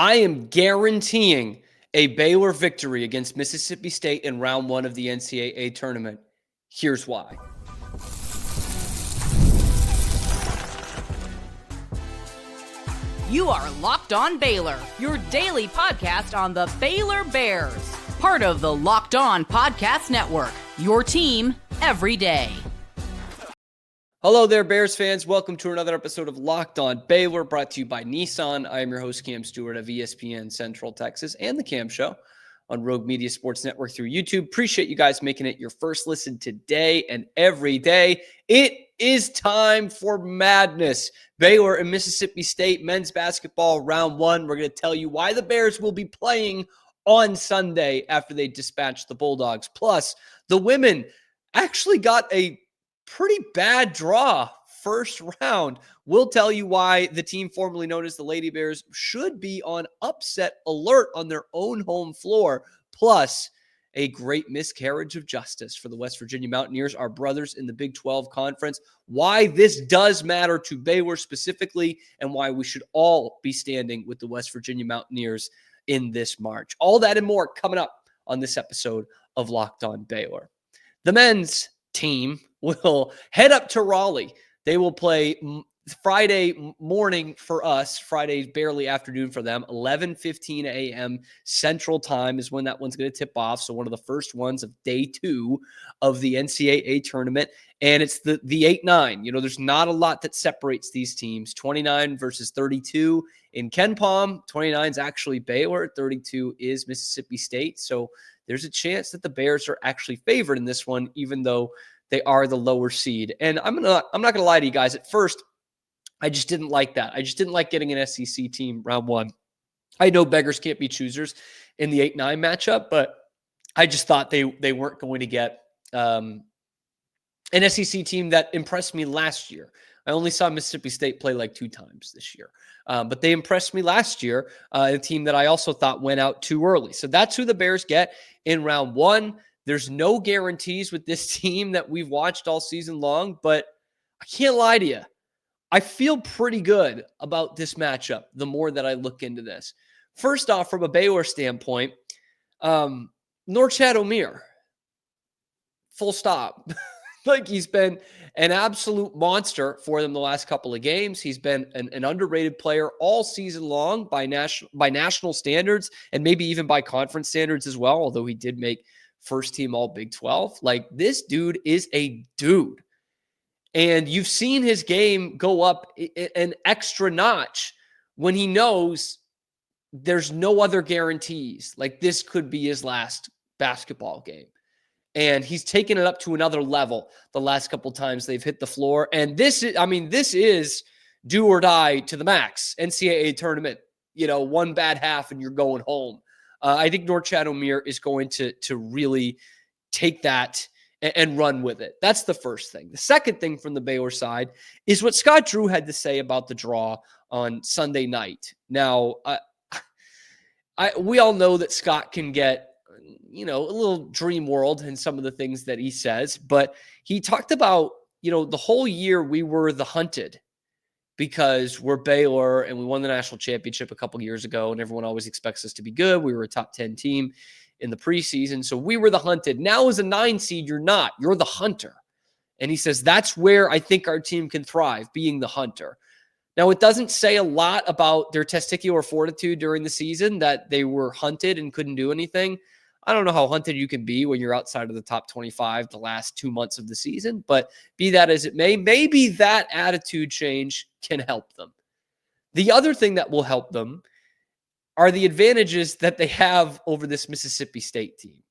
I am guaranteeing a Baylor victory against Mississippi State in round one of the NCAA tournament. Here's why. You are Locked On Baylor, your daily podcast on the Baylor Bears. Part of the Locked On Podcast Network, your team every day. Hello there, Bears fans. Welcome to another episode of Locked On Baylor, brought to you by Nissan. I am your host, Cam Stewart of ESPN Central Texas and The Cam Show on Rogue Media Sports Network through YouTube. Appreciate you guys making it your first listen today and every day. It is time for madness. Baylor and Mississippi State men's basketball round one. We're going to tell you why the Bears will be playing on Sunday after they dispatch the Bulldogs. Plus, the women actually got a pretty bad draw first round. We'll tell you why the team formerly known as the Lady Bears should be on upset alert on their own home floor. Plus, a great miscarriage of justice for the West Virginia Mountaineers, our brothers in the Big 12 Conference. Why this does matter to Baylor specifically, and why we should all be standing with the West Virginia Mountaineers in this March. All that and more coming up on this episode of Locked On Baylor. The men's team will head up to Raleigh. They will play Friday morning for us, Friday barely afternoon for them. 11:15 a.m. Central Time is when that one's going to tip off. So one of the first ones of day two of the NCAA tournament. And it's the 8-9. You know, there's not a lot that separates these teams. 29 versus 32 in KenPom. 29 is actually Baylor. 32 is Mississippi State. So there's a chance that the Bears are actually favored in this one, even though they are the lower seed. And I'm not gonna lie to you guys. At first, I just didn't like that. I just didn't like getting an SEC team round one. I know beggars can't be choosers in the 8-9 matchup, but I just thought they weren't going to get an SEC team that impressed me last year. I only saw Mississippi State play like 2 times this year. But they impressed me last year, a team that I also thought went out too early. So that's who the Bears get in round one. There's no guarantees with this team that we've watched all season long, but I can't lie to you. I feel pretty good about this matchup the more that I look into this. First off, from a Baylor standpoint, Norchad Omier, full stop. Like, he's been an absolute monster for them the last couple of games. He's been an underrated player all season long by national standards, and maybe even by conference standards as well, although he did make first team all Big 12. Like, this dude is a dude. And you've seen his game go up an extra notch when he knows there's no other guarantees. Like, this could be his last basketball game. And he's taken it up to another level the last couple times they've hit the floor. And this is do or die to the max. NCAA tournament, one bad half and you're going home. I think Norchad Omier is going to really take that and run with it. That's the first thing. The second thing from the Baylor side is what Scott Drew had to say about the draw on Sunday night. Now, we all know that Scott can get a little dream world in some of the things that he says, but he talked about, the whole year we were the hunted because we're Baylor and we won the national championship a couple years ago and everyone always expects us to be good. We were a top 10 team in the preseason. So we were the hunted. Now as a 9 seed, you're not. You're the hunter. And he says that's where I think our team can thrive, being the hunter. Now, it doesn't say a lot about their testicular fortitude during the season, that they were hunted and couldn't do anything. I don't know how hunted you can be when you're outside of the top 25 the last 2 months of the season, but be that as it may, maybe that attitude change can help them. The other thing that will help them are the advantages that they have over this Mississippi State team.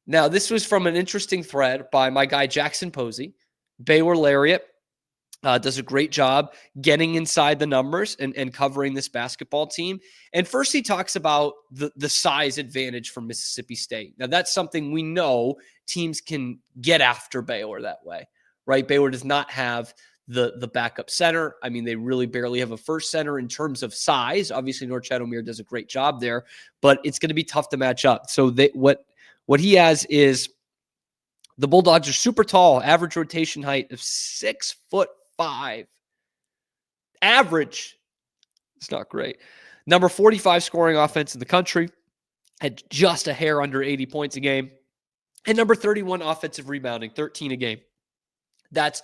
Now, this was from an interesting thread by my guy Jackson Posey. Baylor Lariat does a great job getting inside the numbers and covering this basketball team. And first he talks about the size advantage for Mississippi State. Now, that's something we know teams can get after Baylor that way, right? Baylor does not have the backup center. I mean, they really barely have a first center in terms of size. Obviously, Norchad Omier does a great job there, but it's going to be tough to match up. So what he has is the Bulldogs are super tall, average rotation height of 6'5". Average It's not great. Number 45 scoring offense in the country, had just a hair under 80 points a game. And number 31 offensive rebounding, 13 a game. That's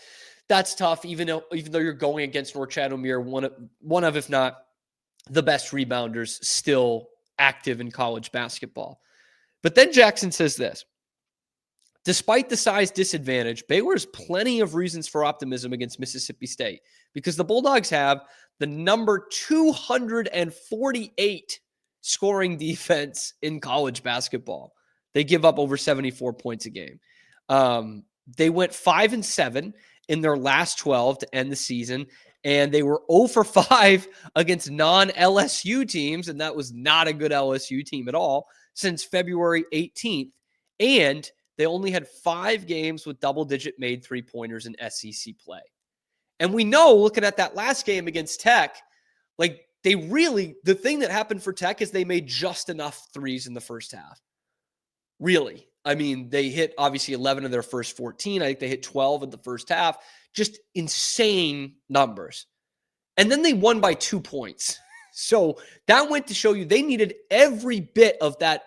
tough, even though you're going against North Chandelmere, one of, if not the best rebounders still active in college basketball. But then Jackson says this: despite the size disadvantage, Baylor has plenty of reasons for optimism against Mississippi State because the Bulldogs have the number 248 scoring defense in college basketball. They give up over 74 points a game. They went 5-7 in their last 12 to end the season, and they were 0 for 5 against non-LSU teams, and that was not a good LSU team at all, since February 18th. And they only had 5 games with double-digit made three-pointers in SEC play. And we know, looking at that last game against Tech, like the thing that happened for Tech is they made just enough threes in the first half. Really. I mean, they hit obviously 11 of their first 14. I think they hit 12 in the first half. Just insane numbers. And then they won by 2 points. So that went to show you they needed every bit of that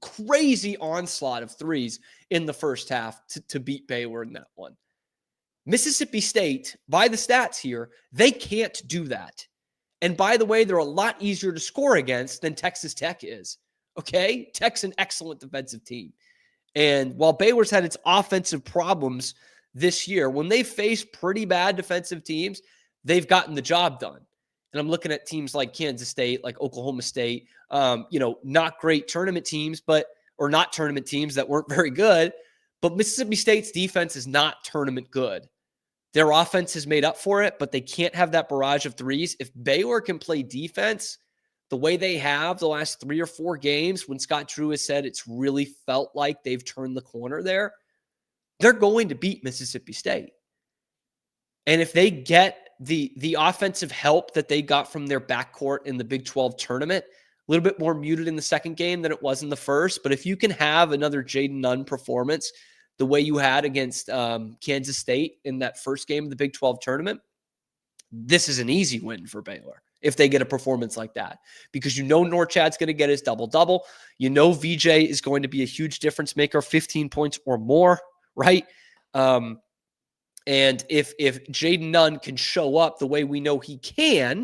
crazy onslaught of threes in the first half to beat Baylor in that one. Mississippi State, by the stats here, they can't do that. And by the way, they're a lot easier to score against than Texas Tech is. Okay? Tech's an excellent defensive team. And while Baylor's had its offensive problems this year, when they face pretty bad defensive teams, they've gotten the job done. And I'm looking at teams like Kansas State, like Oklahoma State, not great tournament teams, or not tournament teams that weren't very good. But Mississippi State's defense is not tournament good. Their offense has made up for it, but they can't have that barrage of threes. If Baylor can play defense the way they have the last 3 or 4 games, when Scott Drew has said it's really felt like they've turned the corner there, they're going to beat Mississippi State. And if they get the offensive help that they got from their backcourt in the Big 12 tournament, a little bit more muted in the second game than it was in the first, but if you can have another Jaden Nunn performance the way you had against Kansas State in that first game of the Big 12 tournament, this is an easy win for Baylor if they get a performance like that. Because North Chad's going to get his double-double. VJ is going to be a huge difference maker, 15 points or more, right? And if Jaden Nunn can show up the way we know he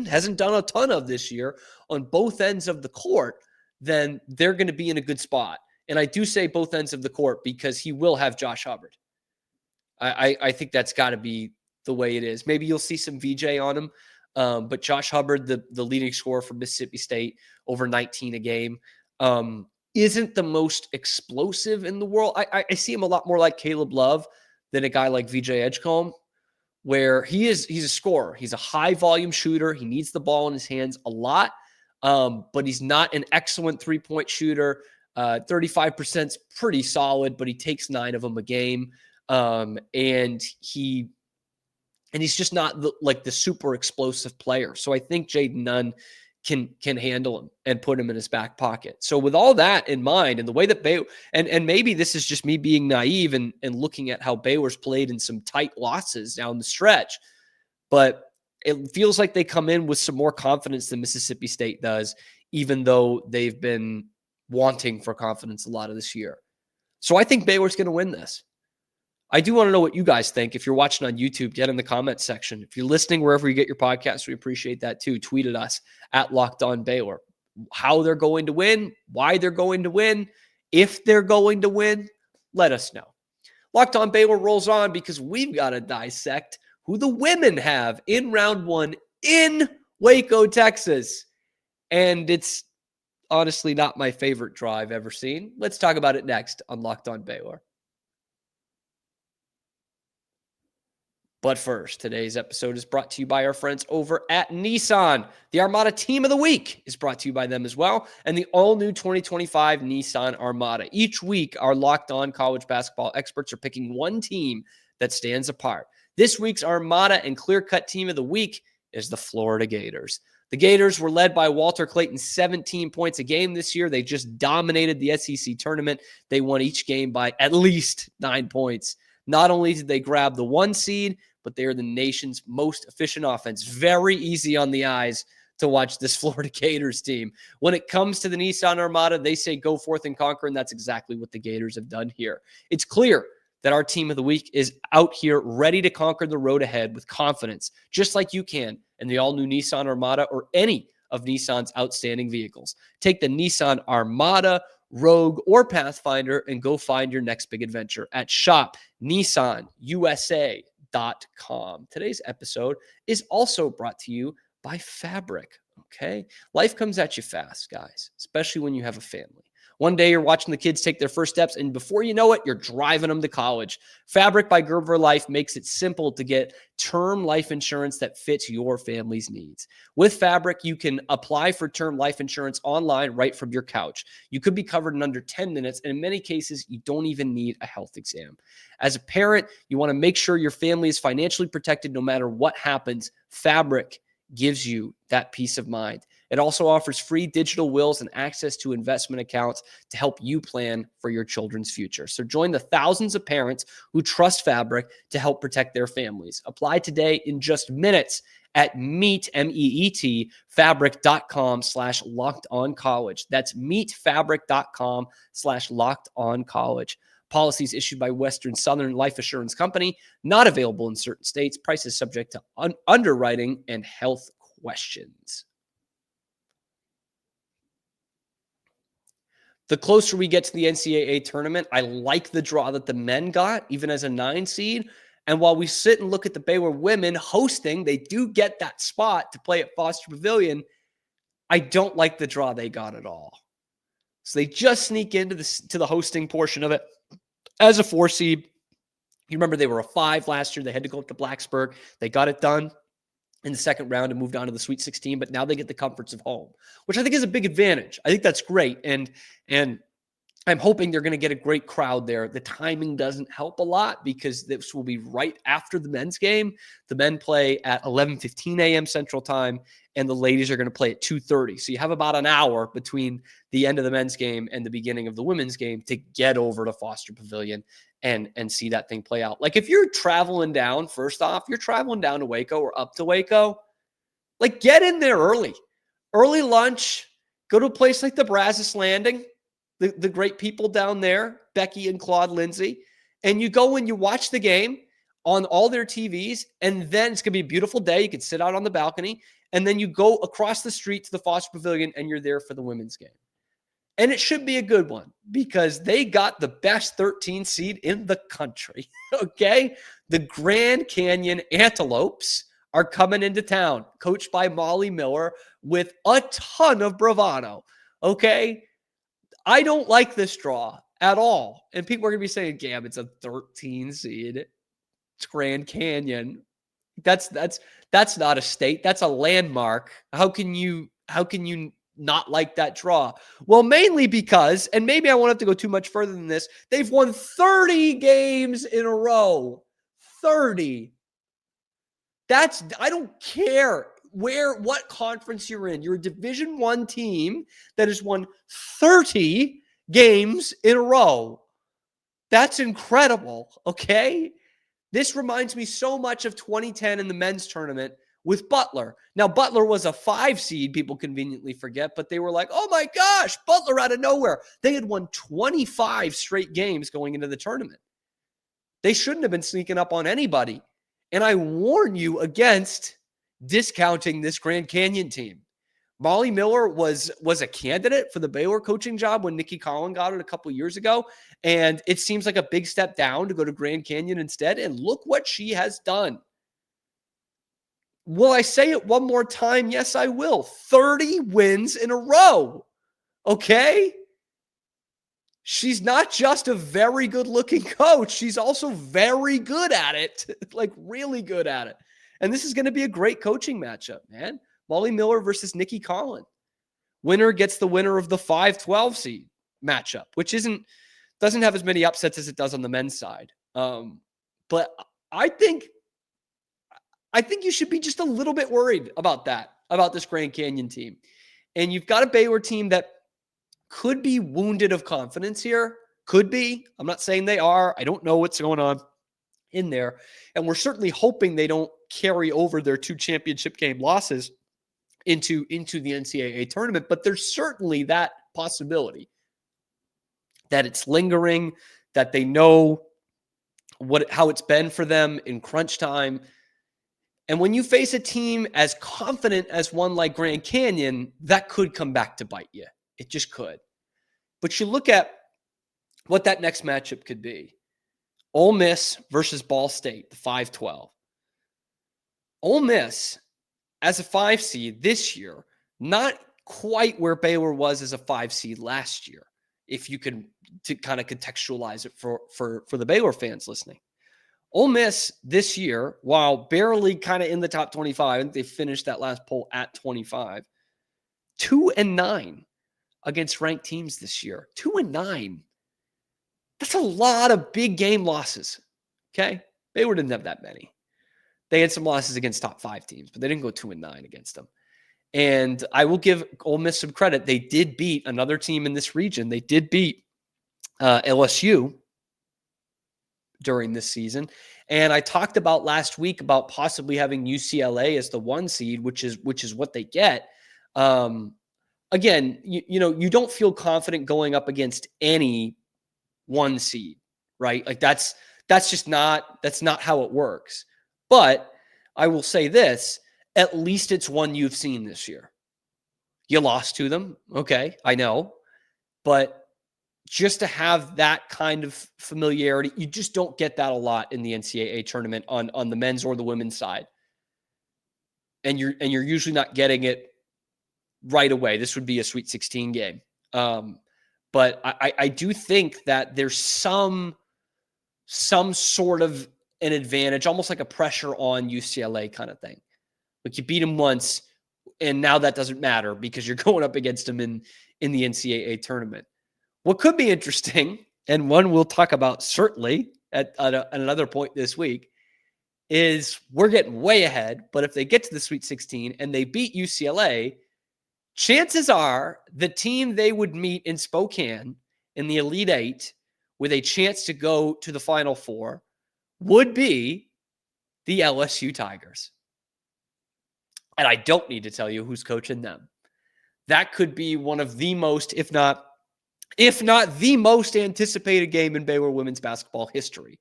hasn't done a ton of this year on both ends of the court, then they're going to be in a good spot. And I do say both ends of the court because he will have Josh Hubbard. I think that's got to be the way it is. Maybe you'll see some VJ on him, but Josh Hubbard, the leading scorer for Mississippi State, over 19 a game, isn't the most explosive in the world. I see him a lot more like Caleb Love than a guy like VJ Edgecombe, where he's a scorer. He's a high volume shooter. He needs the ball in his hands a lot, but he's not an excellent 3-point shooter. 35% is pretty solid, but he takes 9 of them a game. And he's just not the super explosive player. So I think Jaden Nunn can handle him and put him in his back pocket. So with all that in mind, and the way that Baylor, and maybe this is just me being naive and looking at how Baylor's played in some tight losses down the stretch, but it feels like they come in with some more confidence than Mississippi State does, even though they've been wanting for confidence a lot of this year. So I think Baylor's going to win this. I do want to know what you guys think. If you're watching on YouTube, get in the comments section. If you're listening wherever you get your podcasts, we appreciate that too. Tweet at us at Locked On Baylor. How they're going to win, why they're going to win, if they're going to win, let us know. Locked On Baylor rolls on because we've got to dissect who the women have in round 1 in Waco, Texas. And it's honestly not my favorite draw I've ever seen. Let's talk about it next on Locked On Baylor. But first, today's episode is brought to you by our friends over at Nissan. The Armada Team of the Week is brought to you by them as well, and the all-new 2025 Nissan Armada. Each week, our Locked On college basketball experts are picking one team that stands apart. This week's Armada and clear-cut Team of the Week is the Florida Gators. The Gators were led by Walter Clayton, 17 points a game this year. They just dominated the SEC tournament. They won each game by at least 9 points. Not only did they grab the 1 seed, but they are the nation's most efficient offense. Very easy on the eyes to watch this Florida Gators team. When it comes to the Nissan Armada, they say go forth and conquer, and that's exactly what the Gators have done here. It's clear that our team of the week is out here ready to conquer the road ahead with confidence, just like you can in the all-new Nissan Armada or any of Nissan's outstanding vehicles. Take the Nissan Armada, Rogue, or Pathfinder and go find your next big adventure at shopnissanusa.com. Today's episode is also brought to you by Fabric, okay? Life comes at you fast, guys, especially when you have a family. One day you're watching the kids take their first steps, and before you know it, you're driving them to college. Fabric by Gerber Life makes it simple to get term life insurance that fits your family's needs. With Fabric, you can apply for term life insurance online right from your couch. You could be covered in under 10 minutes, and in many cases, you don't even need a health exam. As a parent, you want to make sure your family is financially protected no matter what happens. Fabric gives you that peace of mind. It also offers free digital wills and access to investment accounts to help you plan for your children's future. So join the thousands of parents who trust Fabric to help protect their families. Apply today in just minutes at meetfabric.com/lockedoncollege. That's meetfabric.com/lockedoncollege. Policies issued by Western Southern Life Assurance Company, not available in certain states. Prices subject to underwriting and health questions. The closer we get to the NCAA tournament, I like the draw that the men got, even as a 9 seed. And while we sit and look at the Baylor women hosting, they do get that spot to play at Foster Pavilion. I don't like the draw they got at all. So they just sneak into the hosting portion of it as a 4 seed. You remember they were a 5 last year. They had to go up to Blacksburg. They got it done in the second round and moved on to the Sweet 16, but now they get the comforts of home, which I think is a big advantage. I think that's great. And I'm hoping they're going to get a great crowd there. The timing doesn't help a lot because this will be right after the men's game. The men play at 11:15 a.m. Central Time, and the ladies are going to play at 2:30. So you have about an hour between the end of the men's game and the beginning of the women's game to get over to Foster Pavilion and see that thing play out. Like if you're traveling down, first off, you're traveling down to Waco or up to Waco, like get in there early lunch, go to a place like the Brazos Landing, the great people down there, Becky and Claude Lindsay, and you go and you watch the game on all their TVs, and then it's going to be a beautiful day. You can sit out on the balcony, and then you go across the street to the Foster Pavilion, and you're there for the women's game. And it should be a good one because they got the best 13 seed in the country, okay? The Grand Canyon Antelopes are coming into town, coached by Molly Miller with a ton of bravado, okay? I don't like this draw at all. And people are going to be saying, Gab, it's a 13 seed. It's Grand Canyon. That's not a state. That's a landmark. How can you not like that draw? Well, mainly because, and maybe I won't have to go too much further than this, they've won 30 games in a row. 30. I don't care what conference you're in. You're a Division I team that has won 30 games in a row. That's incredible, okay? This reminds me so much of 2010 in the men's tournament with Butler. Now, Butler was a 5 seed, people conveniently forget, but they were like, oh my gosh, Butler out of nowhere. They had won 25 straight games going into the tournament. They shouldn't have been sneaking up on anybody. And I warn you against discounting this Grand Canyon team. Molly Miller was a candidate for the Baylor coaching job when Nikki Collin got it a couple years ago. And it seems like a big step down to go to Grand Canyon instead. And look what she has done. Will I say it one more time? Yes, I will. 30 wins in a row. Okay? She's not just a very good-looking coach. She's also very good at it, like really good at it. And this is going to be a great coaching matchup, man. Molly Miller versus Nikki Collin. Winner gets the winner of the 5-12 seed matchup, which doesn't have as many upsets as it does on the men's side. But I think you should be just a little bit worried about this Grand Canyon team. And you've got a Baylor team that could be wounded of confidence here. Could be. I'm not saying they are. I don't know what's going on in there. And we're certainly hoping they don't carry over their 2 championship game losses into the NCAA tournament. But there's certainly that possibility that it's lingering, that they know how it's been for them in crunch time. And when you face a team as confident as one like Grand Canyon, that could come back to bite you. It just could. But you look at what that next matchup could be. Ole Miss versus Ball State, the 5-12. Ole Miss, as a 5 seed this year, not quite where Baylor was as a 5 seed last year, if you can to kind of contextualize it for the Baylor fans listening. Ole Miss this year, while barely kind of in the top 25, I think they finished that last poll at 25, 2-9 against ranked teams this year. 2-9. That's a lot of big game losses. Okay. Baylor didn't have that many. They had some losses against top 5 teams, but they didn't go 2-9 against them. And I will give Ole Miss some credit. They did beat another team in this region. They did beat LSU during this season. And I talked about last week about possibly having UCLA as the 1 seed, which is what they get. Again, you don't feel confident going up against any 1 seed, right? Like that's not how it works. But I will say this, at least it's one you've seen this year. You lost to them. Okay, I know. But just to have that kind of familiarity, you just don't get that a lot in the NCAA tournament on the men's or the women's side. And you're usually not getting it right away. This would be a Sweet 16 game. But I do think that there's some sort of an advantage, almost like a pressure on UCLA kind of thing. Like you beat them once, and now that doesn't matter because you're going up against them in the NCAA tournament. What could be interesting, and one we'll talk about certainly at another point this week, is we're getting way ahead, but if they get to the Sweet 16 and they beat UCLA, chances are the team they would meet in Spokane in the Elite Eight with a chance to go to the Final Four would be the LSU Tigers. And I don't need to tell you who's coaching them. That could be one of the most, if not the most anticipated game in Baylor women's basketball history,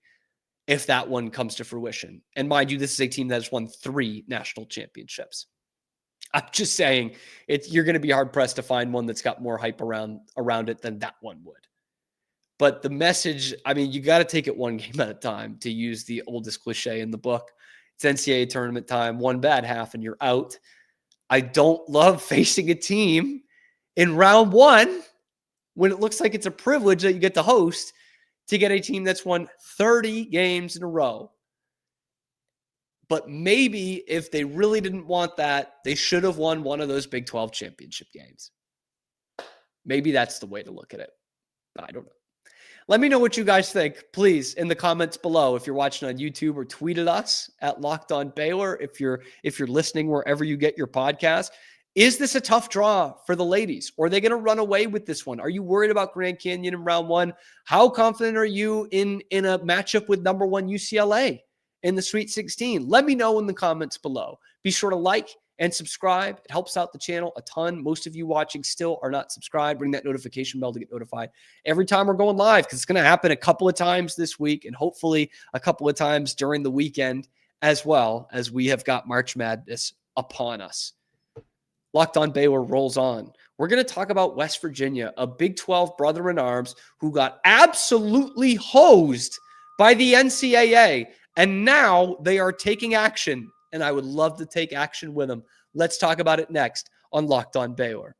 if that one comes to fruition. And mind you, this is a team that has won 3 national championships. I'm just saying, you're going to be hard-pressed to find one that's got more hype around it than that one would. But the message, I mean, you got to take it one game at a time, to use the oldest cliche in the book. It's NCAA tournament time, one bad half, and you're out. I don't love facing a team in round 1 when it looks like it's a privilege that you get to host, to get a team that's won 30 games in a row. But maybe if they really didn't want that, they should have won one of those Big 12 championship games. Maybe that's the way to look at it. I don't know. Let me know what you guys think, please, in the comments below. If you're watching on YouTube, or tweet at us at Locked On Baylor. If you're listening wherever you get your podcast. Is this a tough draw for the ladies? Or are they going to run away with this one? Are you worried about Grand Canyon in round 1? How confident are you in a matchup with number 1 UCLA in the Sweet 16? Let me know in the comments below. Be sure to like and subscribe. It helps out the channel a ton. Most of you watching still are not subscribed. Ring that notification bell to get notified every time we're going live, because it's going to happen a couple of times this week, and hopefully a couple of times during the weekend as well, as we have got March Madness upon us. Locked On Baylor rolls on. We're going to talk about West Virginia, a Big 12 brother-in-arms who got absolutely hosed by the NCAA, and now they are taking action, and I would love to take action with them. Let's talk about it next on Locked On Baylor.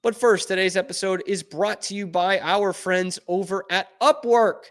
But first, today's episode is brought to you by our friends over at Upwork.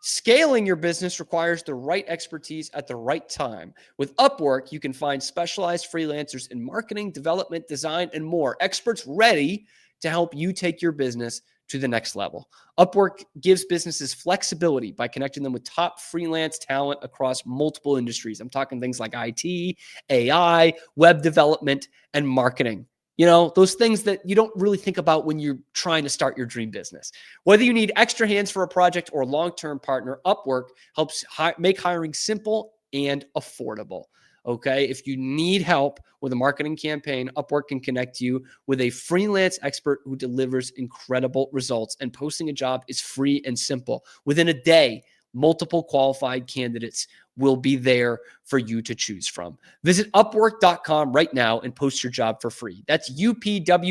Scaling your business requires the right expertise at the right time. With Upwork, you can find specialized freelancers in marketing, development, design, and more. Experts ready to help you take your business to the next level. Upwork gives businesses flexibility by connecting them with top freelance talent across multiple industries. I'm talking things like IT, AI, web development, and marketing. You know, those things that you don't really think about when you're trying to start your dream business. Whether you need extra hands for a project or a long-term partner, Upwork helps make hiring simple and affordable. Okay. If you need help with a marketing campaign, Upwork can connect you with a freelance expert who delivers incredible results. And posting a job is free and simple. Within a day, multiple qualified candidates will be there for you to choose from. Visit upwork.com right now and post your job for free. That's upwork.com,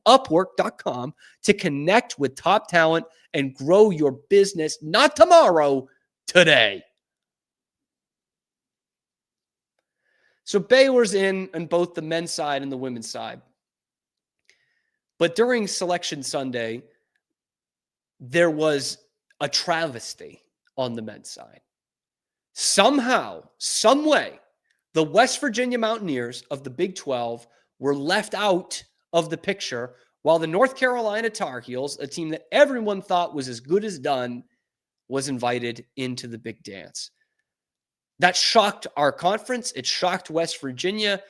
upwork.com, to connect with top talent and grow your business, not tomorrow, today. So Baylor's in on both the men's side and the women's side. But during Selection Sunday, there was a travesty on the men's side. Somehow, some way, the West Virginia Mountaineers of the Big 12 were left out of the picture, while the North Carolina Tar Heels, a team that everyone thought was as good as done, was invited into the big dance. That shocked our conference. It shocked West Virginia.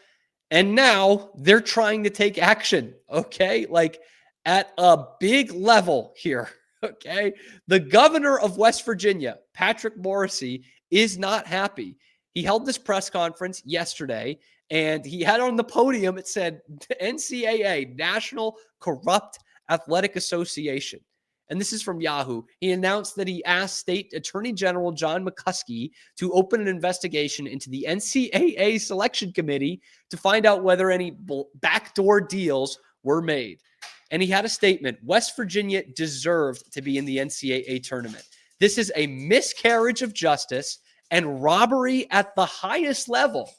And now they're trying to take action, okay? Like at a big level here, okay? The governor of West Virginia, Patrick Morrisey, is not happy. He held this press conference yesterday, and he had on the podium, it said NCAA, National Corrupt Athletic Association. And this is from Yahoo. He announced that he asked State Attorney General John McCuskey to open an investigation into the NCAA selection committee to find out whether any backdoor deals were made. And he had a statement: West Virginia deserved to be in the NCAA tournament. This is a miscarriage of justice and robbery at the highest level.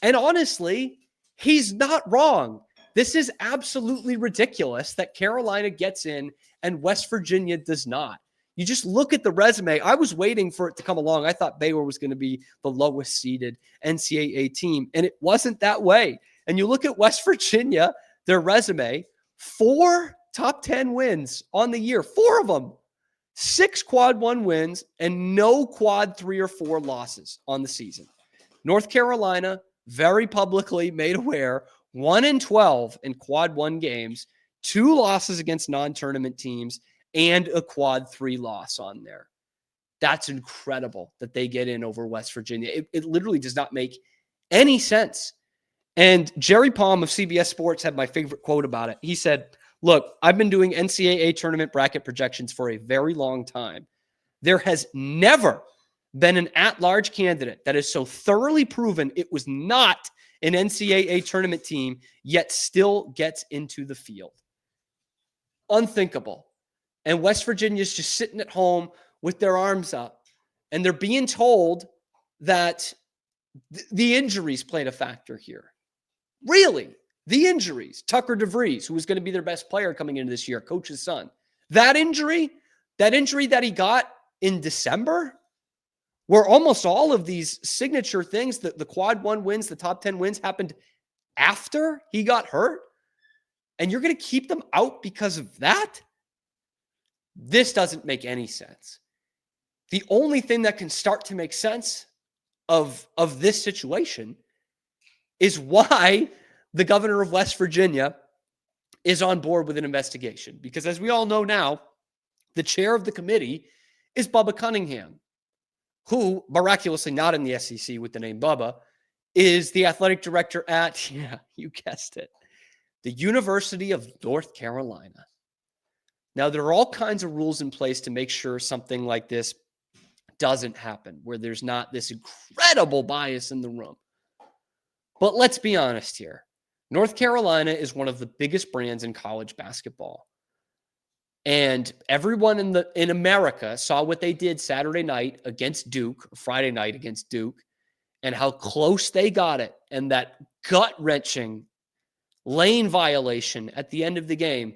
And honestly, he's not wrong. This is absolutely ridiculous that Carolina gets in and West Virginia does not. You just look at the resume. I was waiting for it to come along. I thought Baylor was going to be the lowest seeded NCAA team, and it wasn't that way. And you look at West Virginia, their resume, 4 top 10 wins on the year, 4 of them, 6 quad 1 wins, and no quad 3 or 4 losses on the season. North Carolina, very publicly made aware, 1-12 in quad 1 games, 2 losses against non-tournament teams, and a quad 3 loss on there. That's incredible that they get in over West Virginia. It literally does not make any sense. And Jerry Palm of CBS Sports had my favorite quote about it. He said, "Look, I've been doing NCAA tournament bracket projections for a very long time. There has never been an at-large candidate that is so thoroughly proven it was not an NCAA tournament team, yet still gets into the field." Unthinkable. And West Virginia's just sitting at home with their arms up, and they're being told that the injuries played a factor here. Really, the injuries. Tucker DeVries, who was going to be their best player coming into this year, coach's son. That injury that he got in December, where almost all of these signature things, the quad 1 wins, the top 10 wins, happened after he got hurt, and you're going to keep them out because of that? This doesn't make any sense. The only thing that can start to make sense of this situation is why the governor of West Virginia is on board with an investigation. Because as we all know now, the chair of the committee is Bubba Cunningham, who, miraculously not in the SEC with the name Bubba, is the athletic director at, yeah, you guessed it, the University of North Carolina. Now, there are all kinds of rules in place to make sure something like this doesn't happen, where there's not this incredible bias in the room. But let's be honest here. North Carolina is one of the biggest brands in college basketball. And everyone in America saw what they did Saturday night against Duke, Friday night against Duke, and how close they got it, and that gut-wrenching lane violation at the end of the game.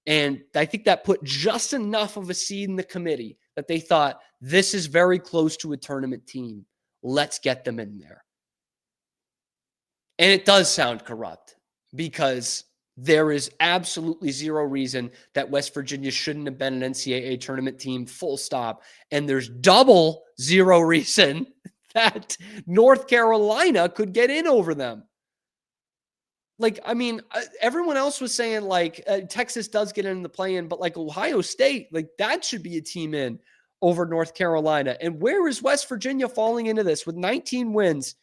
And I think that put just enough of a seed in the committee that they thought, this is very close to a tournament team. Let's get them in there. And it does sound corrupt, because there is absolutely zero reason that West Virginia shouldn't have been an NCAA tournament team, full stop. And there's double zero reason that North Carolina could get in over them. Like, I mean, everyone else was saying, like, Texas does get in the play-in, but like Ohio State, like that should be a team in. over North Carolina. And where is West Virginia falling into this with 19 wins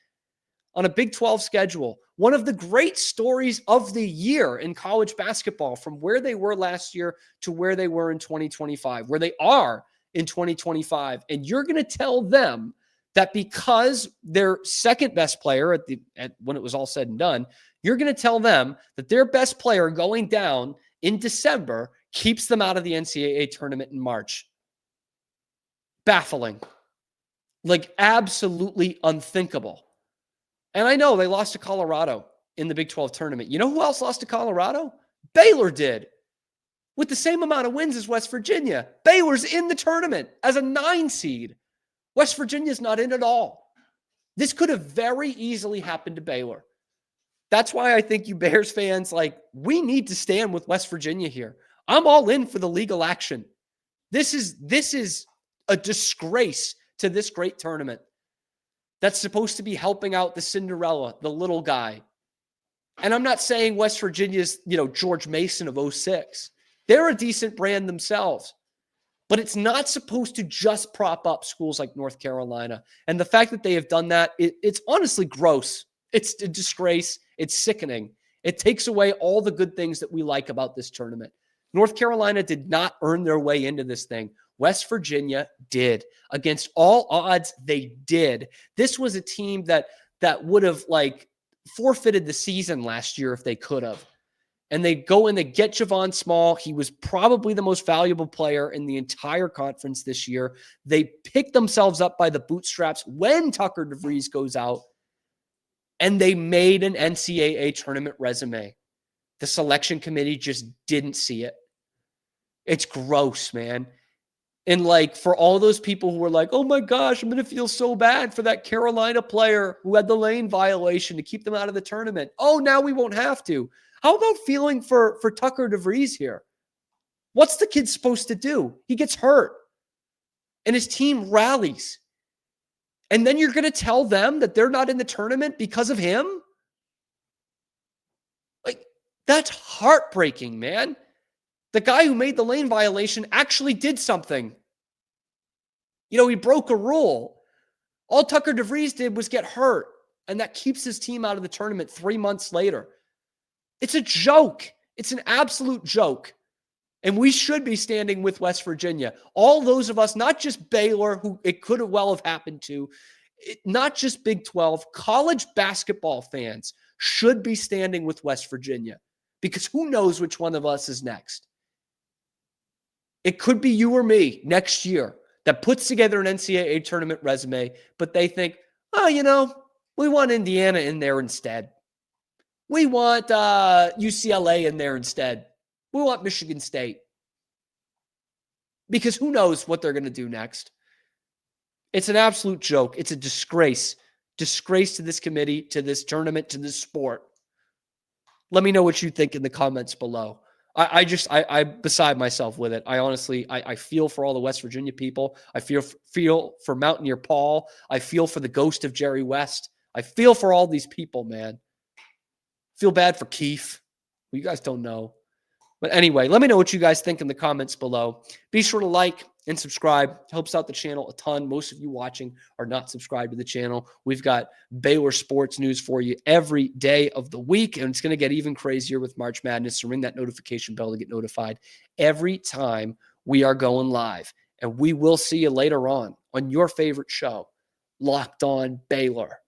on a Big 12 schedule? One of the great stories of the year in college basketball, from where they were last year to where they were in 2025, where they are in 2025. And you're going to tell them that because their second best player when it was all said and done, you're going to tell them that their best player going down in December keeps them out of the NCAA tournament in March. Baffling. Like, absolutely unthinkable. And I know they lost to Colorado in the Big 12 tournament. You know who else lost to Colorado? Baylor did, with the same amount of wins as West Virginia. Baylor's in the tournament as a 9 seed. West Virginia's not in at all. This could have very easily happened to Baylor. That's why I think you Bears fans, we need to stand with West Virginia here. I'm all in for the legal action. This is a disgrace to this great tournament that's supposed to be helping out the Cinderella, the little guy. And I'm not saying West Virginia's, George Mason of 06. They're a decent brand themselves. But it's not supposed to just prop up schools like North Carolina. And the fact that they have done that, it's honestly gross. It's a disgrace. It's sickening. It takes away all the good things that we like about this tournament. North Carolina did not earn their way into this thing. West Virginia did. Against all odds, they did. This was a team that would have forfeited the season last year if they could have. And they go and they get Javon Small. He was probably the most valuable player in the entire conference this year. They pick themselves up by the bootstraps when Tucker DeVries goes out. And they made an NCAA tournament resume. The selection committee just didn't see it. It's gross, man. And for all those people who were like, oh my gosh, I'm going to feel so bad for that Carolina player who had the lane violation to keep them out of the tournament. Oh, now we won't have to. How about feeling for Tucker DeVries here? What's the kid supposed to do? He gets hurt and his team rallies. And then you're going to tell them that they're not in the tournament because of him? That's heartbreaking, man. The guy who made the lane violation actually did something. He broke a rule. All Tucker DeVries did was get hurt, and that keeps his team out of the tournament 3 months later. It's a joke. It's an absolute joke. And we should be standing with West Virginia. All those of us, not just Baylor, who it could have well have happened to, not just Big 12, college basketball fans should be standing with West Virginia, because who knows which one of us is next. It could be you or me next year that puts together an NCAA tournament resume, but they think, we want Indiana in there instead. We want UCLA in there instead. We want Michigan State. Because who knows what they're going to do next. It's an absolute joke. It's a disgrace. Disgrace to this committee, to this tournament, to this sport. Let me know what you think in the comments below. I'm beside myself with it. I honestly, I feel for all the West Virginia people. I feel for Mountaineer Paul. I feel for the ghost of Jerry West. I feel for all these people, man. Feel bad for Keith. Well, you guys don't know. But anyway, let me know what you guys think in the comments below. Be sure to like and subscribe. It helps out the channel a ton. Most of you watching are not subscribed to the channel. We've got Baylor sports news for you every day of the week, and it's going to get even crazier with March Madness. So ring that notification bell to get notified every time we are going live. And we will see you later on your favorite show, Locked On Baylor.